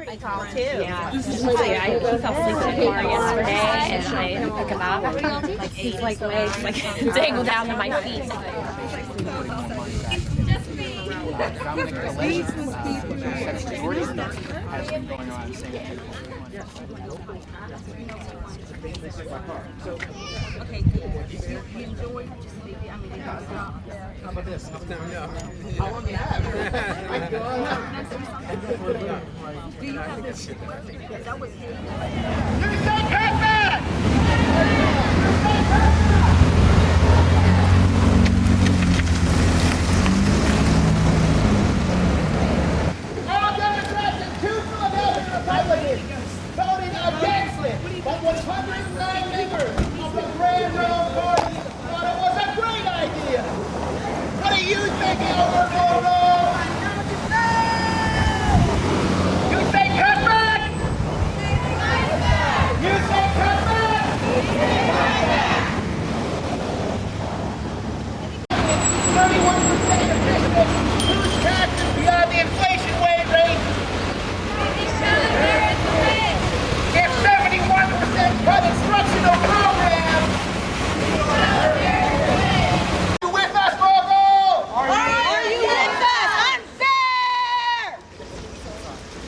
pretty tall too. Yeah. He fell asleep in the car yesterday, and I had to pick him up. Like his legs dangle down to my feet. Okay, good. You enjoyed just maybe, I mean, how about this? How long do you have? Do you have this? That was him. All Democrats and 2 Philadelphia Republicans voted against it, but 109 members of the Grand Old Party thought it was a great idea. What do you think, Albert Bono? You say cut back? You say cut back? 31% of business whose taxes beyond the inflation wage rate. If 71% cut instructional programs. You with us, Bogo? Are you with us? Unfair!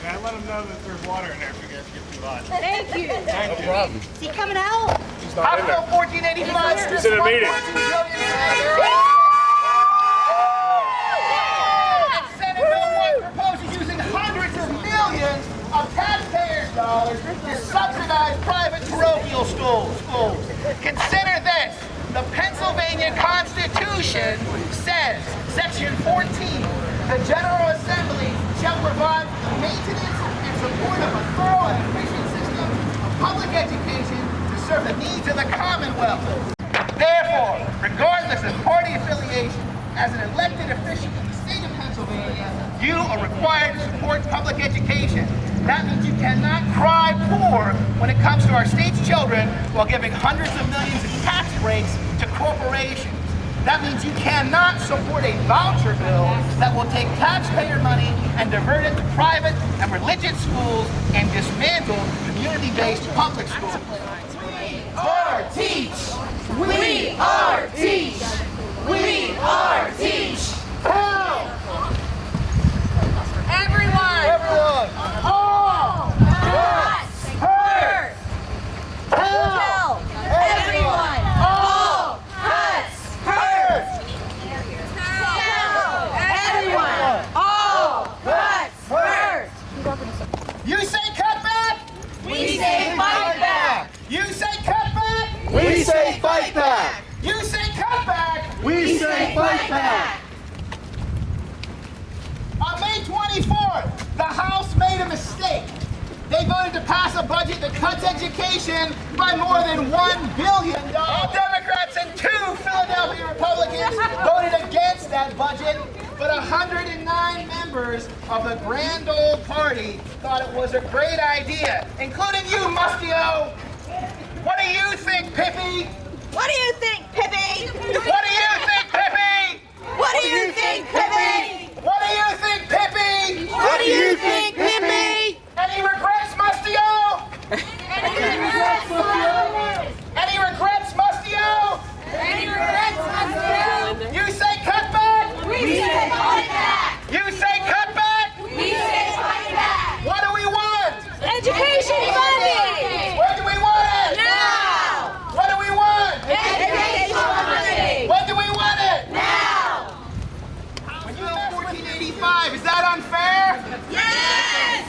Yeah, let them know that there's water in there if you guys get too hot. Thank you. Thank you. Is he coming out? He's not in Hospital there. 1485. He's in a meeting. Senate Bill 1 proposes using hundreds of millions of taxpayers' dollars to subsidize private parochial schools. Consider this. The Pennsylvania Constitution says, Section 14, the General Assembly shall provide for the maintenance and support of a thorough and efficient system of public education to serve the needs of the Commonwealth. Therefore, regardless of party affiliation, as an elected official in the state of Pennsylvania, you are required to support public education. That means you cannot cry poor when it comes to our state's children while giving hundreds of millions in tax breaks to corporations. That means you cannot support a voucher bill that will take taxpayer money and divert it to private and religious schools and dismantle community-based public schools. We are teach! We are teach! We are teach! Help! Everyone! All! Cuts! Hurt! Help! Everyone! All! Cuts! Hurt! Everyone! All! Cuts! Hurt! You say cut back? We say fight back! You say cut back? We say fight back! You say cut back? We say fight back! On May 24th, the House made a mistake. They voted to pass a budget that cuts education by more than $1 billion. All Democrats and 2 Philadelphia Republicans voted against that budget, but 109 members of the Grand Old Party thought it was a great idea, including you, Mustio. What do you think, Pippi? What do you think, Pippi? What do you think, Pippi? What do you think, Pippi? What do you think, Pippi? What do you think, Pippi? Any regrets, Mustio? Any regrets, Mustio? Any regrets, Mustio? Any regrets, Mustio? You say cut back? We say fight back! You say cut back? We say fight back! What do we want? Education funding! Where do we want it? Now! What do we want? Education funding! When do we want it? Now! When you have 1485, is that unfair? Yes!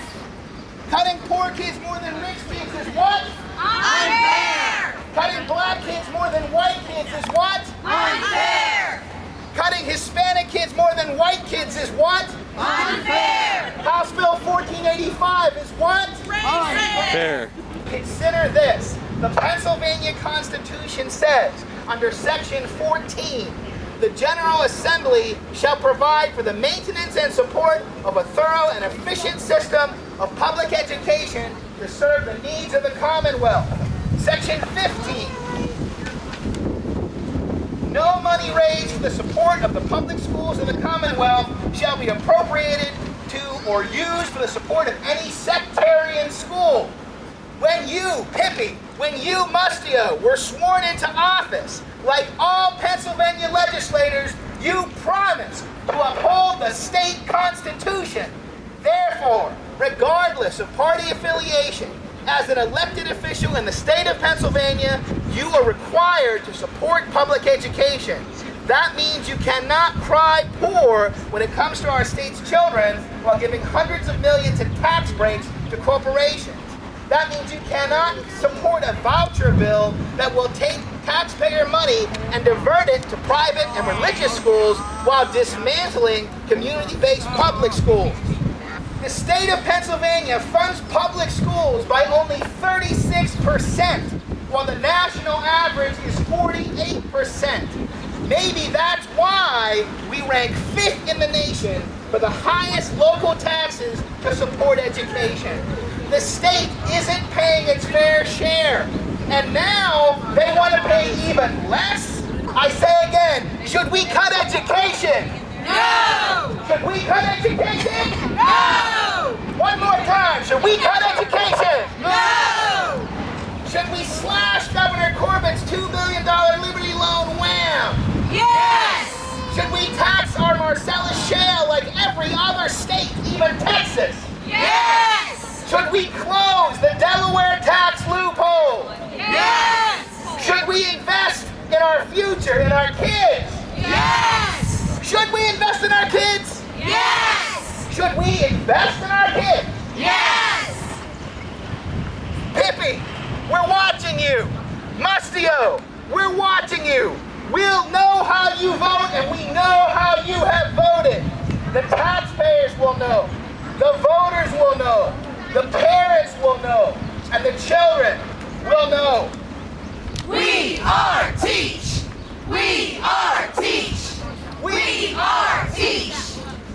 Cutting poor kids more than rich kids is what? Unfair! Cutting black kids more than white kids is what? Unfair! Cutting Hispanic kids more than white kids is what? Unfair! House Bill 1485 is what? Fair. Consider this. The Pennsylvania Constitution says, under Section 14, the General Assembly shall provide for the maintenance and support of a thorough and efficient system of public education to serve the needs of the Commonwealth. Section 15. No money raised for the support of the public schools of the Commonwealth shall be appropriated to or used for the support of any sectarian school. When you, Pippi, when you, Mustio, were sworn into office, like all Pennsylvania legislators, you promised to uphold the state constitution. Therefore, regardless of party affiliation, as an elected official in the state of Pennsylvania, you are required to support public education. That means you cannot cry poor when it comes to our state's children while giving hundreds of millions in tax breaks to corporations. That means you cannot support a voucher bill that will take taxpayer money and divert it to private and religious schools while dismantling community-based public schools. The state of Pennsylvania funds public schools by only 36%, while the national average is 48%. Maybe that's why we rank 5th in the nation for the highest local taxes to support education. The state isn't paying its fair share, and now they want to pay even less? I say again, should we cut education? No! Should we cut education? No! One more time, should we cut education? No! Should we slash Governor Corbett's $2 billion Liberty Loan wham? Yes! Should we tax our Marcellus Shale like every other state, even Texas? Yes! Should we close the Delaware tax loophole? Yes! Should we invest in our future, in our kids? Yes! Should we invest in our kids? Yes! Should we invest in our kids? Yes! Pippi, we're watching you. Mustio, we're watching you. We'll know how you vote, and we know how you have voted. The taxpayers will know. The voters will know. The parents will know. And the children will know. We are teach! We are teach! We are teach!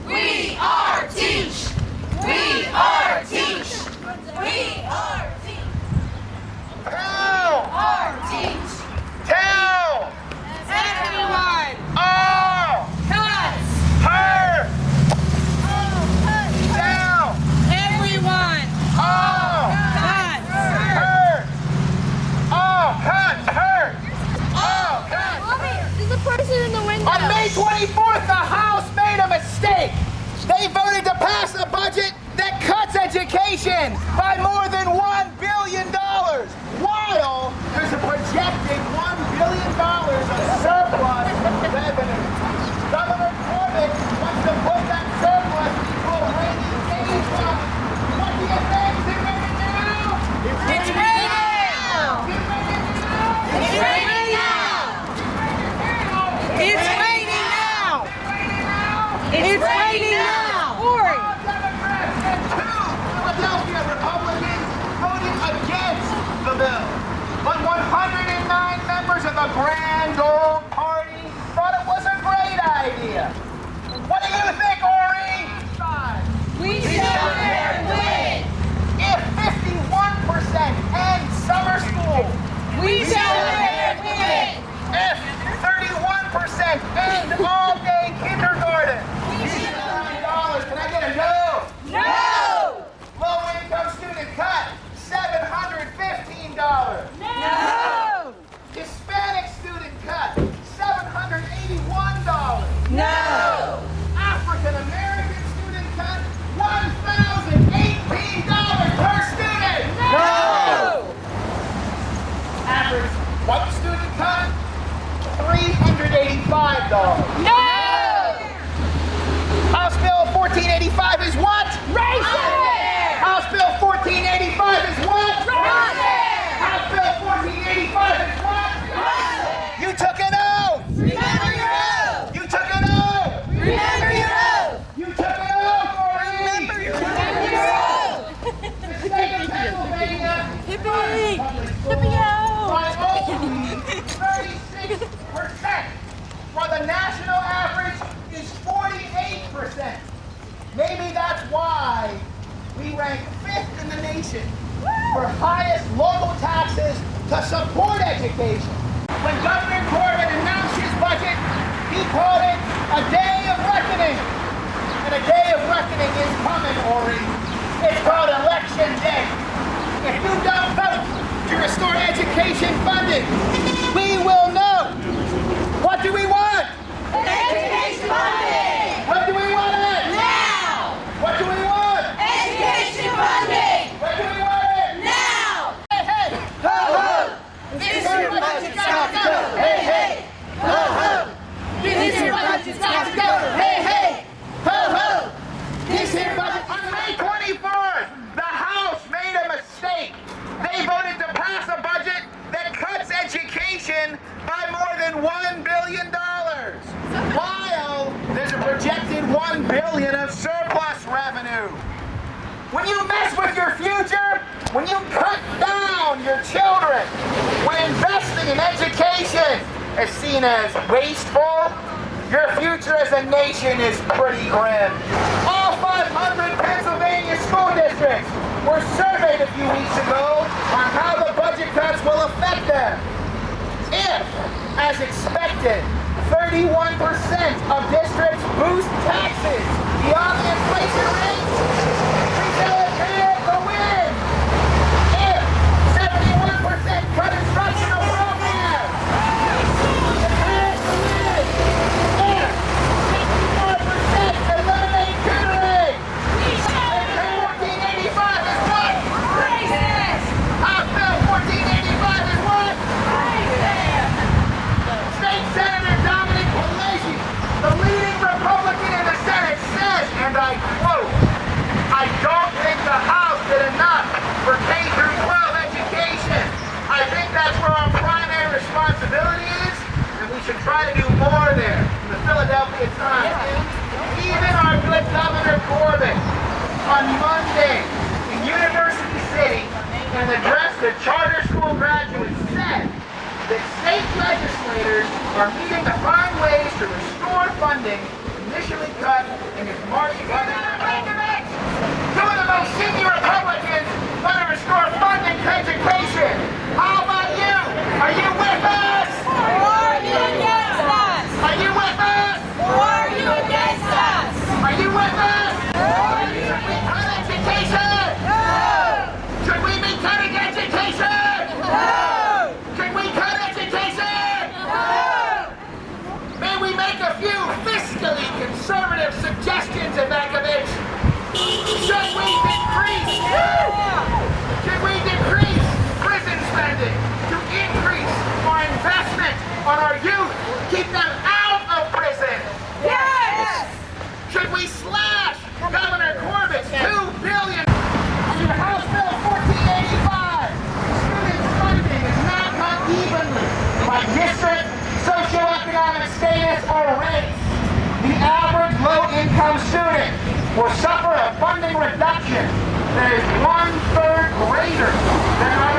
We are teach! We are teach! We are teach! Tell! Our teach! Tell! Everyone! All! Cuts! Her! Down! Everyone! All! Cuts! Her! All! Cuts! Her! All! Cuts! There's a person in the window. On May 24th, the House made a mistake. They voted to pass a budget that cuts education by more than $1 billion, while there's a projected $1 billion of surplus revenue. Governor Corbett wants to put that surplus into a rainy day fund. What do you think? Is it raining now? It's raining now! Is it raining now? It's raining now! It's raining now! Ori! Democrats and 2 Philadelphia Republicans voted against the bill. But 109 members of the Grand Old Party thought it was a great idea. What do you think, Ori? We shall win! If 51% end summer school, We shall win! if 31% end all-day kindergarten, $9. Can I get a no? No! Low-income student cut, $715. No! Hispanic student cut, $781. No! African American student cut, $1,018 per student. No! Average white student cut, $385. No! House Bill 1485 is what? Racist! House Bill 1485 is what? Racist! House Bill 1485 is what? You took an oath. Remember your oath! You took an oath. Remember your oath! You took an oath, Ori. Remember your oath! The state of Pennsylvania Hippie! by only 36%, while the national average is 48%. Maybe that's why we rank 5th in the nation for highest local taxes to support education. When Governor Corbett announced his budget, he called it a day of reckoning. And a day of reckoning is coming, Ori. It's called Election Day. If you don't vote to restore education funding, we will know. What do we want? Education funding! What do we want it? Now! What do we want? Education funding! What do we want it? Now! Hey, hey! Ho, ho! This year budget's got to go! Hey, hey! Ho, ho! This year budget's got to go! Hey, hey! Ho, ho! This year budget... On May 24th, the House made a mistake. They voted to pass a budget that cuts education by more than $1 billion. While there's a projected $1 billion of surplus revenue. When you mess with your future, when you cut down your children, when investing in education is seen as wasteful, your future as a nation is pretty grim. All 500 Pennsylvania school districts were surveyed a few weeks ago on how the budget cuts will affect them. If, as expected, 31% of districts boost taxes beyond the inflation rate, we say it the win. If 71% cut instructional programs, it's the win. If 64% eliminate tutoring, and 1485 is what? House Bill 1485 is what? State Senator Dominic Pelesi, the leading Republican in the Senate, says, and I quote, "I don't think the House did enough for K through 12 education. I think that's where our primary responsibility is, and we should try to do more there." From the Philadelphia Times. Even our good Governor Corbett, on Monday in University City, in an address to charter school graduates, said that state legislators are meeting to find ways to restore funding initially cut in his March budget. Two of the most senior Republicans want to restore funding to education. How about you? Are you with us? Or are you against us? Are you with us? Or are you against us? Are you with us? Should we cut education? No! Should we be cutting education? No! Should we cut education? No! May we make a few fiscally conservative suggestions, Evakovich? Should we decrease prison spending to increase our investment on our youth, keep them out of prison? Yes! Should we slash Governor Corbett's $2 billion under House Bill 1485? Student funding is not cut evenly by district, socioeconomic status, or race. The average low-income student will suffer a funding reduction that is 1/3 greater than our